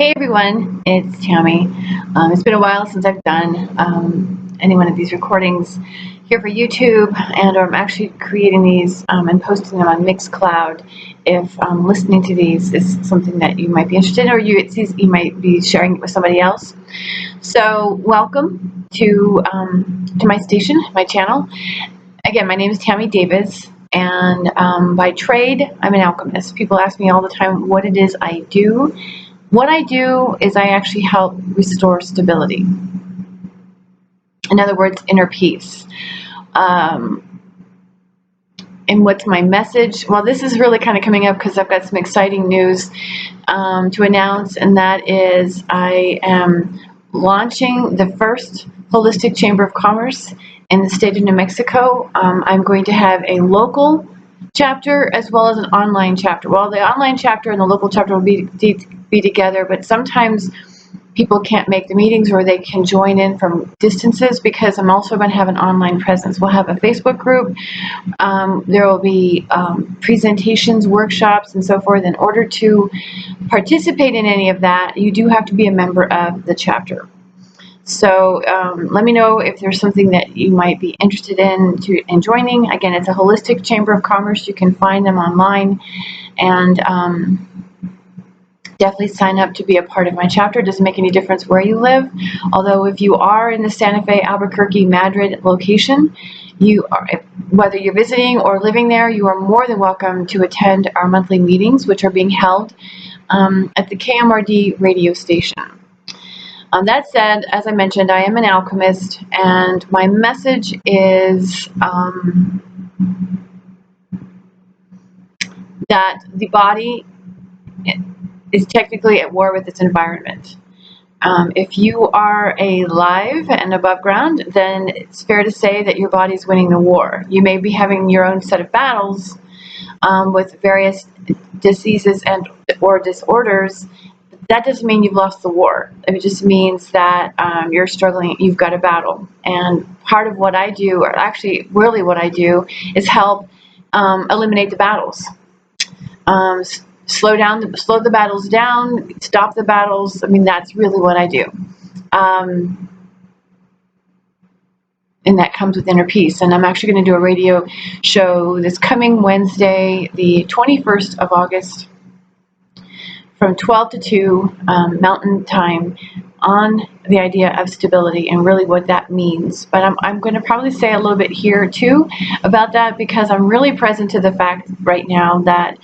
Hey everyone, it's Tammy. It's been a while since I've done any one of these recordings here for YouTube, and I'm actually creating these and posting them on Mixcloud. If listening to these is something that you might be interested in, or you might be sharing it with somebody else. So welcome to my station, my channel. Again, my name is Tammy Davis, and by trade, I'm an alchemist. People ask me all the time what it is I do. What I do is I actually help restore stability. In other words, inner peace. And what's my message? Well, this is really kind of coming up because I've got some exciting news to announce, and that is I am launching the first Holistic Chamber of Commerce in the state of New Mexico. I'm going to have a local chapter as well as an online chapter. Well, the online chapter and the local chapter will be together, but sometimes people can't make the meetings, or they can join in from distances, because I'm also going to have an online presence. We'll have a Facebook group. There will be presentations, workshops, and so forth. In order to participate in any of that, you do have to be a member of the chapter. So let me know if there's something that you might be interested in joining. Again, it's a Holistic Chamber of Commerce. You can find them online, and definitely sign up to be a part of my chapter. It doesn't make any difference where you live. Although if you are in the Santa Fe, Albuquerque, Madrid location, whether you're visiting or living there, you are more than welcome to attend our monthly meetings, which are being held at the KMRD radio station. That said, as I mentioned, I am an alchemist, and my message is that the body is technically at war with its environment. If you are alive and above ground, then it's fair to say that your body's winning the war. You may be having your own set of battles with various diseases or disorders. That doesn't mean you've lost the war. It just means that you're struggling, you've got a battle. And part of what I do, or actually really what I do, is help eliminate the battles. Slow the battles down, stop the battles. I mean, that's really what I do. And that comes with inner peace. And I'm actually going to do a radio show this coming Wednesday, the 21st of August, from 12 to 2 Mountain Time, on the idea of stability and really what that means. But I'm going to probably say a little bit here too about that, because I'm really present to the fact right now that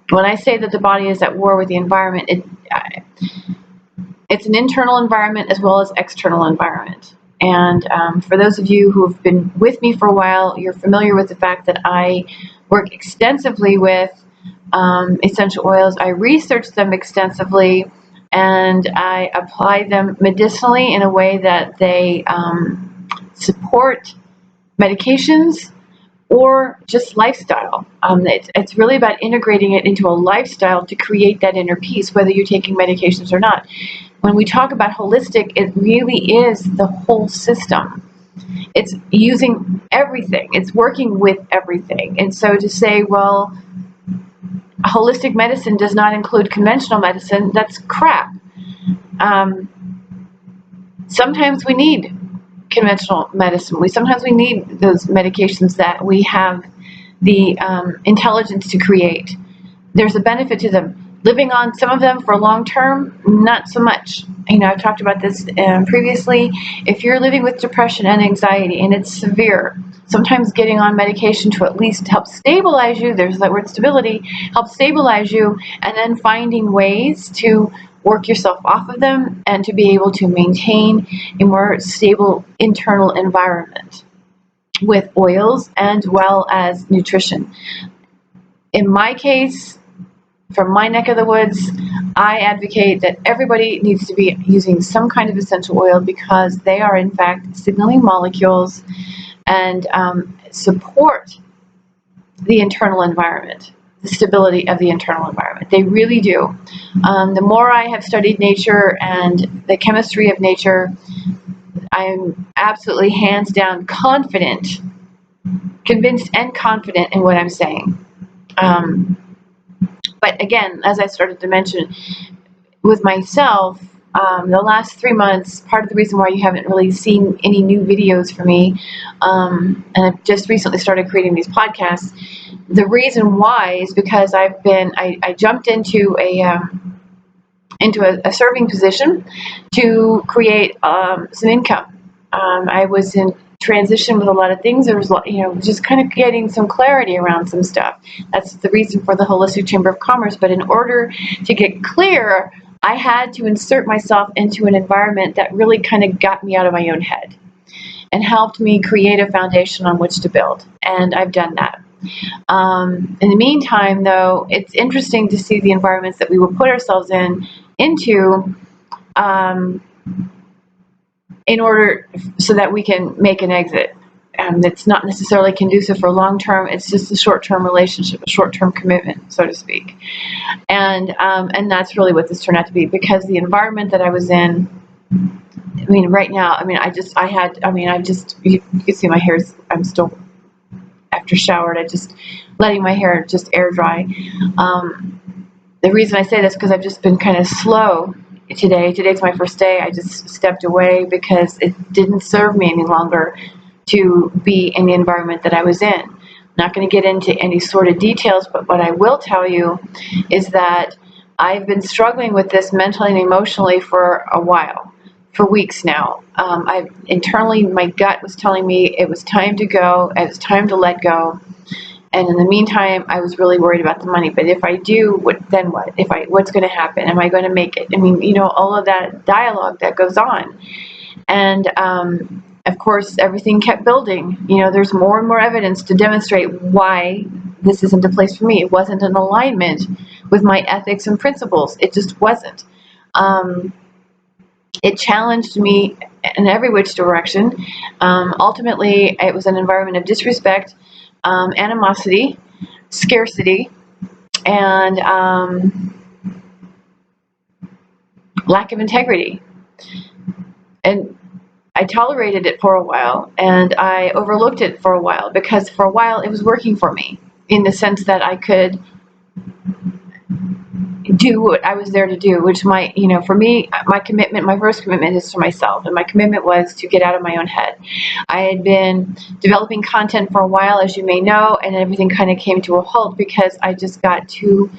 when I say that the body is at war with the environment, it's an internal environment as well as external environment. And for those of you who have been with me for a while, you're familiar with the fact that I work extensively with essential oils. I research them extensively, and I apply them medicinally in a way that they support medications or just lifestyle. It's really about integrating it into a lifestyle to create that inner peace, whether you're taking medications or not. When we talk about holistic, it really is the whole system. It's using everything. It's working with everything. And so to say, well, holistic medicine does not include conventional medicine, that's crap. Sometimes we need conventional medicine. Sometimes we need those medications that we have the intelligence to create. There's a benefit to them. Living on some of them for long term, not so much. I've talked about this previously. If you're living with depression and anxiety and it's severe, sometimes getting on medication to at least help stabilize you, there's that word stability, help stabilize you, and then finding ways to work yourself off of them and to be able to maintain a more stable internal environment with oils and well as nutrition. In my case, from my neck of the woods, I advocate that everybody needs to be using some kind of essential oil, because they are in fact signaling molecules and support the internal environment, the stability of the internal environment. They really do. The more I have studied nature and the chemistry of nature, I'm absolutely hands down convinced and confident in what I'm saying. But again, as I started to mention, with myself, the last 3 months, part of the reason why you haven't really seen any new videos from me, and I've just recently started creating these podcasts, the reason why is because I jumped into a serving position to create some income. I was in transition with a lot of things. There was, just kind of getting some clarity around some stuff. That's the reason for the Holistic Chamber of Commerce. But in order to get clear, I had to insert myself into an environment that really kind of got me out of my own head and helped me create a foundation on which to build. And I've done that. In the meantime, though, it's interesting to see the environments that we will put ourselves into in order so that we can make an exit. It's not necessarily conducive for long-term. It's just a short-term relationship, a short-term commitment, so to speak. And that's really what this turned out to be, because the environment that I was in, I mean, right now, I mean, you can see my hair's, I'm still, after showered, I just letting my hair just air dry. The reason I say this, because I've just been kind of slow today. Today's my first day. I just stepped away because it didn't serve me any longer to be in the environment that I was in. I'm not going to get into any sort of details, but what I will tell you is that I've been struggling with this mentally and emotionally for a while, for weeks now. Internally, my gut was telling me it was time to go, it was time to let go. And in the meantime, I was really worried about the money. But if I do, then what? What's going to happen? Am I going to make it? I mean, all of that dialogue that goes on. And of course, everything kept building. There's more and more evidence to demonstrate why this isn't a place for me. It wasn't in alignment with my ethics and principles. It just wasn't. It challenged me in every which direction. Ultimately, it was an environment of disrespect, animosity, scarcity, and lack of integrity. And I tolerated it for a while, and I overlooked it for a while, because for a while it was working for me, in the sense that I could do what I was there to do, which for me, my first commitment is to myself, and my commitment was to get out of my own head. I had been developing content for a while, as you may know, and everything kind of came to a halt because I just got too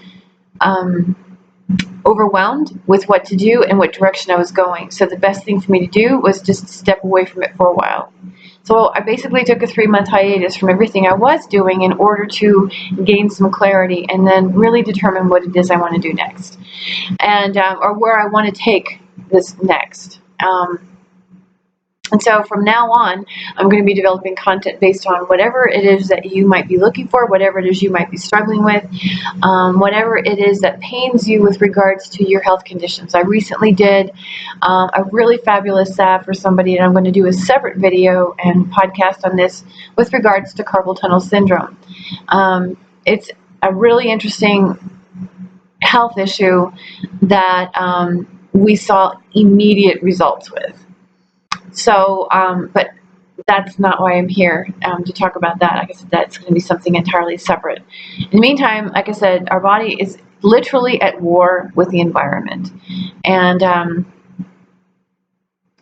overwhelmed with what to do and what direction I was going. So the best thing for me to do was just step away from it for a while. So I basically took a 3-month hiatus from everything I was doing in order to gain some clarity and then really determine what it is I want to do next, and or where I want to take this next. And so from now on, I'm going to be developing content based on whatever it is that you might be looking for, whatever it is you might be struggling with, whatever it is that pains you with regards to your health conditions. I recently did a really fabulous salve for somebody, and I'm going to do a separate video and podcast on this with regards to carpal tunnel syndrome. It's a really interesting health issue that we saw immediate results with. So, but that's not why I'm here, to talk about that. Like I said, that's going to be something entirely separate. In the meantime, like I said, our body is literally at war with the environment. And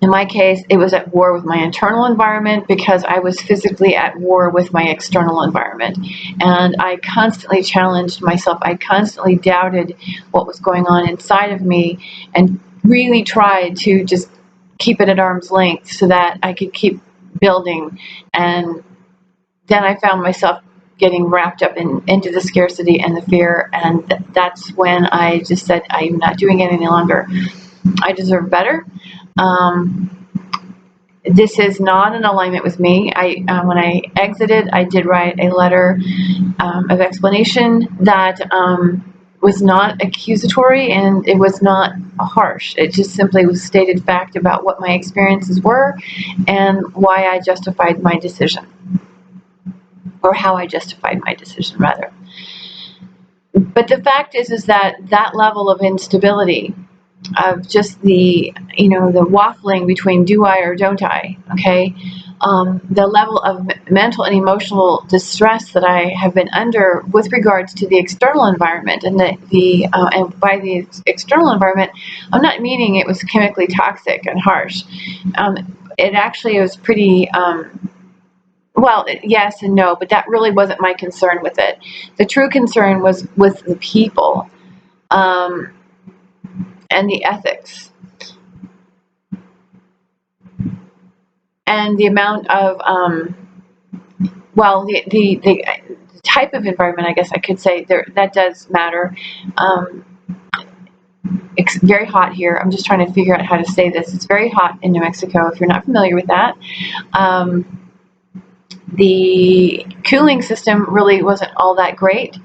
in my case, it was at war with my internal environment because I was physically at war with my external environment. And I constantly challenged myself. I constantly doubted what was going on inside of me and really tried to just keep it at arm's length so that I could keep building. And then I found myself getting wrapped up into the scarcity and the fear, and that's when I just said, I'm not doing it any longer. I deserve better. This is not in alignment with me. When I exited, I did write a letter of explanation that was not accusatory, and it was not harsh. It just simply was stated fact about what my experiences were and why I justified my decision, or how I justified my decision, rather. But the fact is that level of instability, of just the waffling between do I or don't I, okay, the level of mental and emotional distress that I have been under with regards to the external environment. And and by the external environment, I'm not meaning it was chemically toxic and harsh. It actually was pretty, well, yes and no, but that really wasn't my concern with it. The true concern was with the people, and the ethics, and the amount of, well, the type of environment, I guess I could say, that does matter. It's very hot here. I'm just trying to figure out how to say this. It's very hot in New Mexico, if you're not familiar with that. The cooling system really wasn't all that great.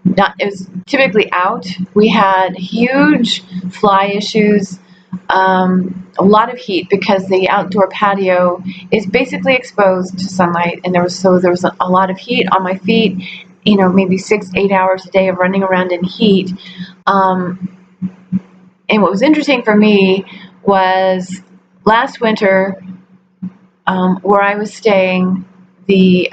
It was typically out. We had huge fly issues, a lot of heat because the outdoor patio is basically exposed to sunlight, and there was a lot of heat on my feet. You know, maybe 6-8 hours a day of running around in heat. And what was interesting for me was last winter, where I was staying, the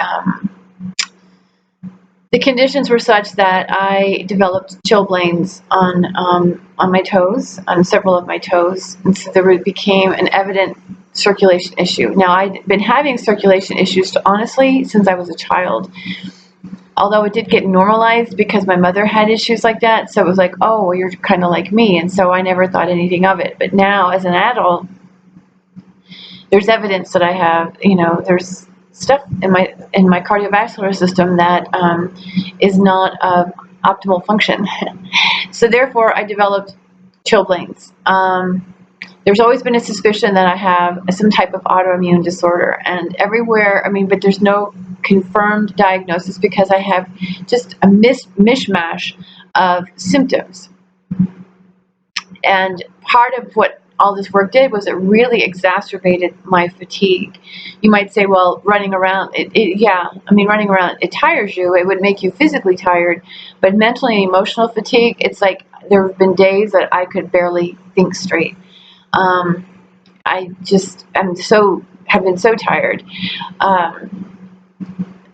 conditions were such that I developed chilblains on my toes, on several of my toes, and so there became an evident circulation issue. Now, I'd been having circulation issues, honestly, since I was a child, although it did get normalized because my mother had issues like that, so it was like, oh, well, you're kind of like me, and so I never thought anything of it. But now, as an adult, there's evidence that I have, there's stuff in my cardiovascular system that is not of optimal function. So therefore, I developed chilblains. There's always been a suspicion that I have some type of autoimmune disorder, and everywhere, but there's no confirmed diagnosis because I have just a mishmash of symptoms. And part of what all this work did was it really exacerbated my fatigue. You might say, well, running around, running around, it tires you. It would make you physically tired, but mentally and emotional fatigue, it's like there have been days that I could barely think straight. I just have been so tired.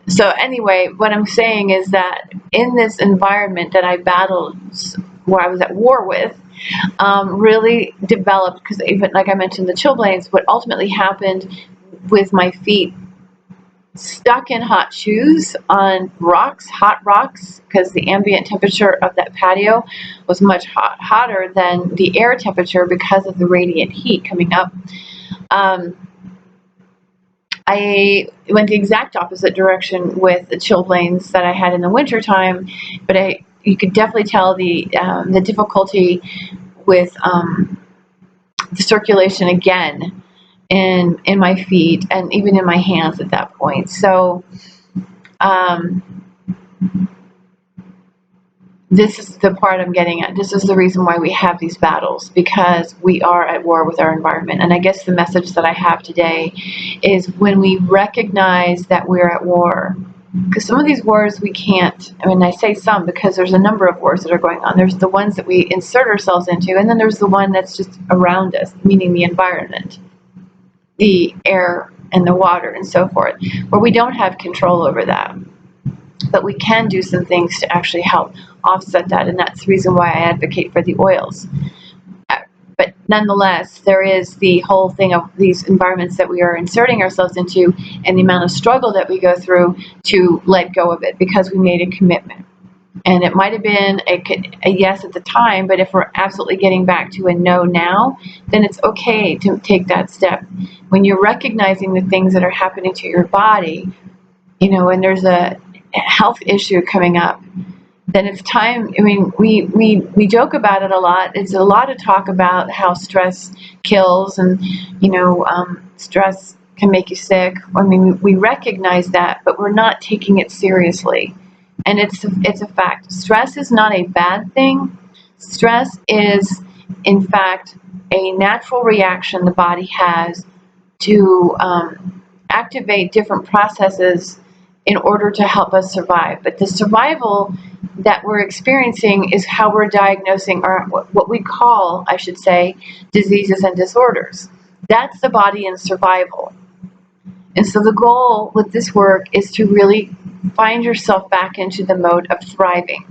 So anyway, what I'm saying is that in this environment that I battled, where I was at war with, really developed, because even like I mentioned, the chilblains, what ultimately happened with my feet stuck in hot shoes on hot rocks, because the ambient temperature of that patio was much hotter than the air temperature because of the radiant heat coming up. I went the exact opposite direction with the chilblains that I had in the wintertime, but you could definitely tell the difficulty with the circulation again in my feet and even in my hands at that point. So this is the part I'm getting at. This is the reason why we have these battles, because we are at war with our environment. And I guess the message that I have today is when we recognize that we're at war, because some of these wars we can't, I say some because there's a number of wars that are going on. There's the ones that we insert ourselves into, and then there's the one that's just around us, meaning the environment, the air and the water and so forth, where we don't have control over that. But we can do some things to actually help offset that, and that's the reason why I advocate for the oils. But nonetheless, there is the whole thing of these environments that we are inserting ourselves into and the amount of struggle that we go through to let go of it because we made a commitment. And it might have been a yes at the time, but if we're absolutely getting back to a no now, then it's okay to take that step. When you're recognizing the things that are happening to your body, and there's a health issue coming up, then it's time. We joke about it a lot. It's a lot of talk about how stress kills, and stress can make you sick. We recognize that, but we're not taking it seriously. And it's a fact. Stress is not a bad thing. Stress is, in fact, a natural reaction the body has to activate different processes in order to help us survive. But the survival that we're experiencing is how we're diagnosing what we call, I should say, diseases and disorders. That's the body in survival. And so the goal with this work is to really find yourself back into the mode of thriving.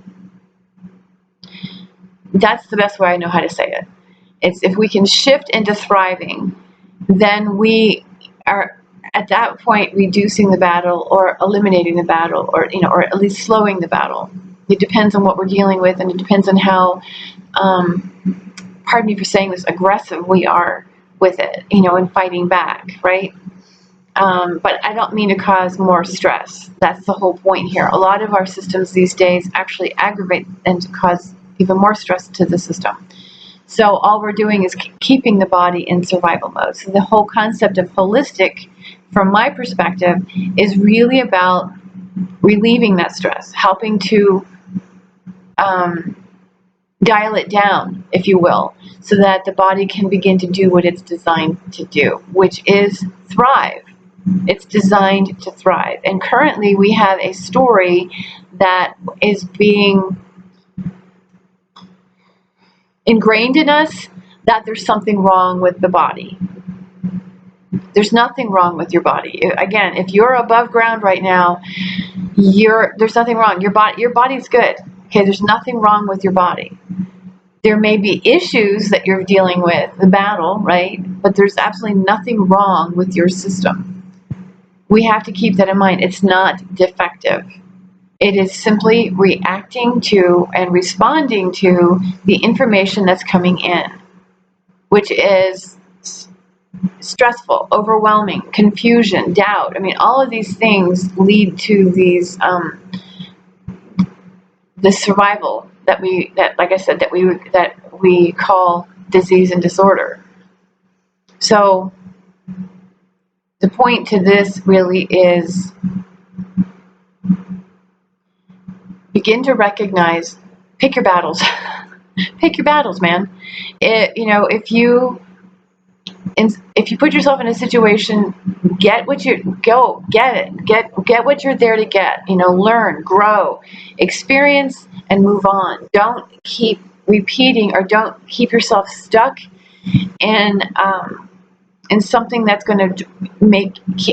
That's the best way I know how to say it. It's if we can shift into thriving, then we are at that point reducing the battle or eliminating the battle, or or at least slowing the battle. It depends on what we're dealing with, and it depends on how, pardon me for saying this, aggressive we are with it, and fighting back, right? But I don't mean to cause more stress. That's the whole point here. A lot of our systems these days actually aggravate and cause even more stress to the system. So all we're doing is keeping the body in survival mode. So the whole concept of holistic, from my perspective, is really about relieving that stress, helping to dial it down, if you will, so that the body can begin to do what it's designed to do, which is thrive. It's designed to thrive. And currently we have a story that is being ingrained in us that there's something wrong with the body. There's nothing wrong with your body. Again, if you're above ground right now, there's nothing wrong. Your body's good. Okay, there's nothing wrong with your body. There may be issues that you're dealing with, the battle, right? But there's absolutely nothing wrong with your system. We have to keep that in mind. It's not defective. It is simply reacting to and responding to the information that's coming in, which is stressful, overwhelming, confusion, doubt. I mean, all of these things lead to these the survival that like I said, that we call disease and disorder. So the point to this really is begin to recognize, pick your battles. Pick your battles, man. If you put yourself in a situation, get what you're there to get. Learn, grow, experience, and move on. Don't keep repeating, or don't keep yourself stuck in something that's going to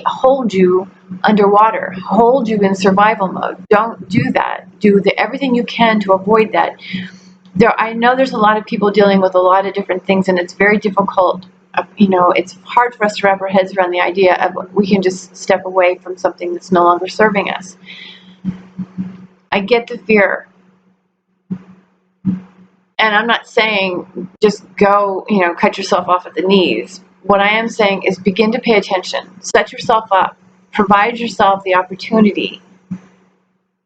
hold you underwater, hold you in survival mode. Don't do that. Do everything you can to avoid that. I know there's a lot of people dealing with a lot of different things, and it's very difficult. It's hard for us to wrap our heads around the idea of we can just step away from something that's no longer serving us. I get the fear. And I'm not saying just go, cut yourself off at the knees. What I am saying is begin to pay attention. Set yourself up. Provide yourself the opportunity.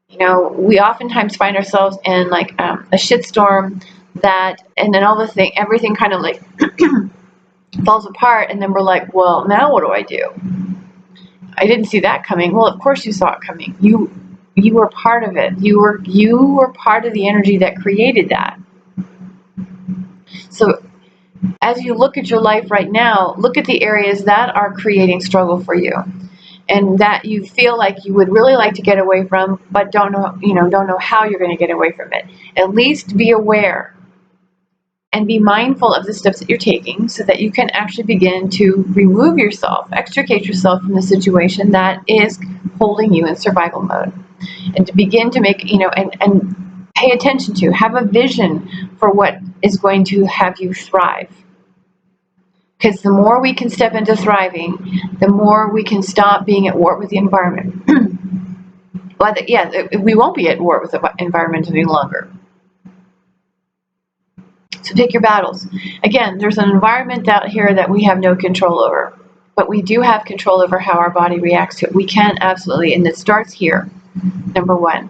We oftentimes find ourselves in like a shitstorm and then everything kind of like falls apart, and then we're like, well, now what do I do? I didn't see that coming. Well, of course you saw it coming. You were part of it. You were part of the energy that created that. So as you look at your life right now, look at the areas that are creating struggle for you, and that you feel like you would really like to get away from, but don't know how you're going to get away from it. At least be aware and be mindful of the steps that you're taking, so that you can actually begin to remove yourself, extricate yourself from the situation that is holding you in survival mode, and to begin to make, and pay attention to, have a vision for what is going to have you thrive. Because the more we can step into thriving, the more we can stop being at war with the environment. We won't be at war with the environment any longer. So pick your battles. Again, there's an environment out here that we have no control over, but we do have control over how our body reacts to it. We can absolutely, and it starts here, number one.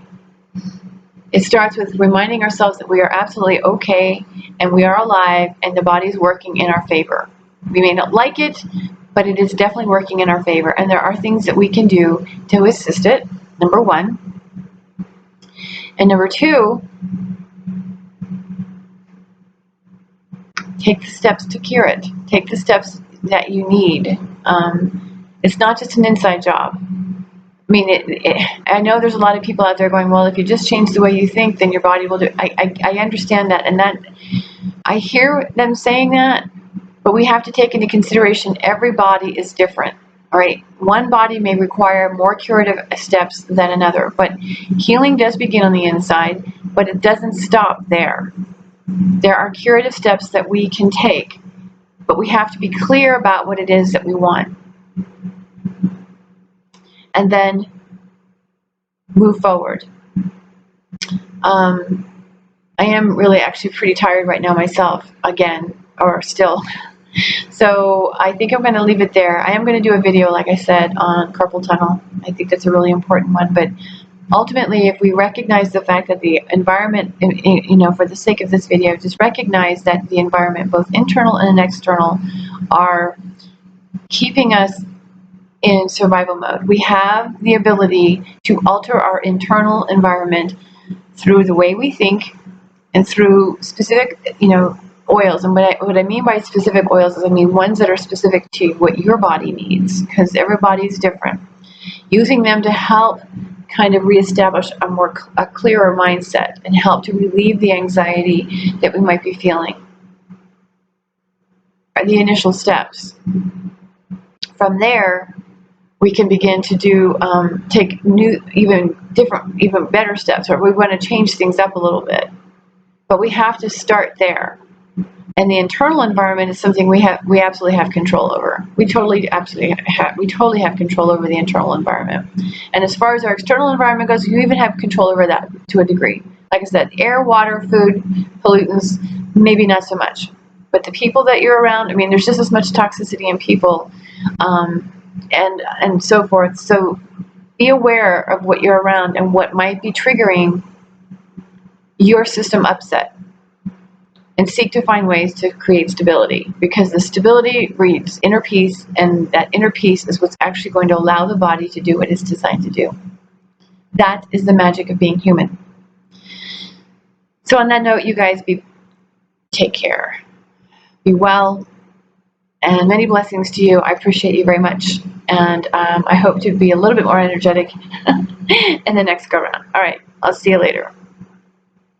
It starts with reminding ourselves that we are absolutely okay, and we are alive, and the body is working in our favor. We may not like it, but it is definitely working in our favor, and there are things that we can do to assist it, number one. And number two, take the steps to cure it. Take the steps that you need. It's not just an inside job. I mean, I know there's a lot of people out there going, well, if you just change the way you think, then your body will do it. I understand that, and that I hear them saying that, But we have to take into consideration every body is different. All right, one body may require more curative steps than another, but healing does begin on the inside, but it doesn't stop there. There are curative steps that we can take, but we have to be clear about what it is that we want. And then move forward. I am really actually pretty tired right now myself, again, or still. So I think I'm going to leave it there. I am going to do a video, like I said, on carpal tunnel. I think that's a really important one. But ultimately, if we recognize the fact that the environment, for the sake of this video, just recognize that the environment, both internal and external, are keeping us in survival mode. We have the ability to alter our internal environment through the way we think and through specific, oils. And what I mean by specific oils is I mean ones that are specific to what your body needs, because everybody's different. Using them to help kind of reestablish a clearer mindset and help to relieve the anxiety that we might be feeling. Are the initial steps. From there, we can begin to take new, even better steps, or we want to change things up a little bit. But we have to start there. And the internal environment is something we absolutely have control over. We totally have control over the internal environment. And as far as our external environment goes, you even have control over that to a degree. Like I said, air, water, food, pollutants, maybe not so much. But the people that you're around, there's just as much toxicity in people, and so forth. So be aware of what you're around and what might be triggering your system upset. And seek to find ways to create stability, because the stability breeds inner peace, and that inner peace is what's actually going to allow the body to do what it's designed to do. That is the magic of being human. So on that note, you guys, take care. Be well, and many blessings to you. I appreciate you very much, and I hope to be a little bit more energetic in the next go round. All right, I'll see you later.